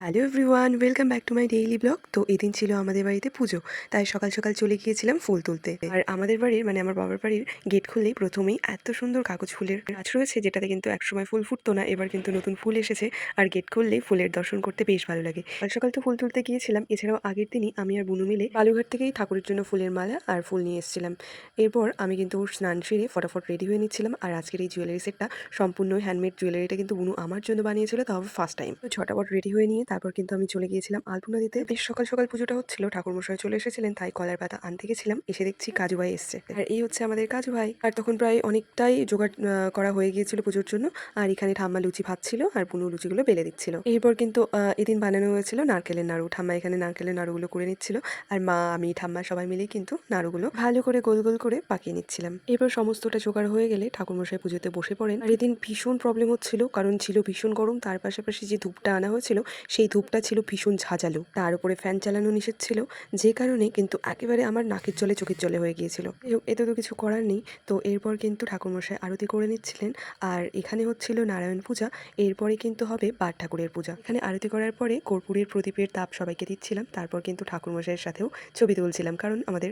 Hello everyone, welcome back to my daily blog. তো এদিন ছিল আমাদের বাড়িতে পুজো, তাই সকাল সকাল চলে গিয়েছিলাম ফুল তুলতে। আর আমাদের বাড়ির মানে আমার বাবার বাড়ির গেট খুললেই প্রথমেই এত সুন্দর কাগজ ফুলের গাছ রয়েছে, যেটাতে কিন্তু একসময় ফুল ফুটতো না, এবার কিন্তু নতুন ফুল এসেছে। আর গেট খুললেই ফুলের দর্শন করতে বেশ ভালো লাগে। সকাল সকাল তো ফুল তুলতে গিয়েছিলাম। এছাড়াও আগের দিনই আমি আর বুনু মিলে বালুঘাট থেকেই ঠাকুরের জন্য ফুলের মালা আর ফুল নিয়ে এসেছিলাম। এরপর আমি কিন্তু স্নান সেরে ফটাফট রেডি হয়ে নিচ্ছিলাম। আর আজকের এই জুয়েলারি সেটটা সম্পূর্ণ হ্যান্ডমেড জুয়েলারিটা কিন্তু বুনু আমার জন্য বানিয়েছিল, তাও ফার্স্ট টাইম। তো ঝটাপট রেডি হয়ে নিয়ে তারপর কিন্তু আমি চলে গিয়েছিলাম আলপনা দিতে। বেশ সকাল সকাল পুজোটা হচ্ছিল, ঠাকুরমশাই চলে এসেছিলেন, তাই কলার পাতা আনতে গেছিলাম। এসে দেখছি কাজু ভাই এসছে, আর এই হচ্ছে আমাদের কাজু ভাই। আর তখন প্রায় অনেকটাই জোগাড় করা হয়ে গিয়েছিল পুজোর জন্য। আর এখানে ঠাম্মা লুচি ভাজছিল আর পুনু লুচিগুলো বেলে দিচ্ছিল। এরপর কিন্তু এদিন বানানো হয়েছিল নারকেলের নাড়ু। ঠাম্মা এখানে নারকেলের নাড়ুগুলো করে নিচ্ছিল, আর মা আমি ঠাম্মা সবাই মিলে কিন্তু নাড়ুগুলো ভালো করে গোল গোল করে পাকিয়ে নিচ্ছিলাম। এরপর সমস্তটা জোগাড় হয়ে গেলে ঠাকুরমশাই পুজোতে বসে পড়েন। আর এদিন ভীষণ প্রবলেম হচ্ছিল, কারণ ছিল ভীষণ গরম, তার পাশাপাশি যে ধূপটা আনা হয়েছিল সেই ধূপটা ছিল ভীষণ ঝাঁঝালো, তার উপরে ফ্যান চালানো নিষেধ ছিল, যে কারণে কিন্তু একেবারে আমার নাকের জলে চোখের জলে হয়ে গিয়েছিল। এতে তো কিছু করার নেই। তো এরপর কিন্তু ঠাকুরমশাই আরতি করে নিচ্ছিলেন। আর এখানে হচ্ছিল নারায়ণ পূজা, এরপরে কিন্তু হবে পাট ঠাকুরের পূজা। এখানে আরতি করার পরে কর্পূরের প্রদীপের তাপ সবাইকে দিচ্ছিলাম, তারপর কিন্তু ঠাকুরমশাইয়ের সাথেও ছবি তুলছিলাম, কারণ আমাদের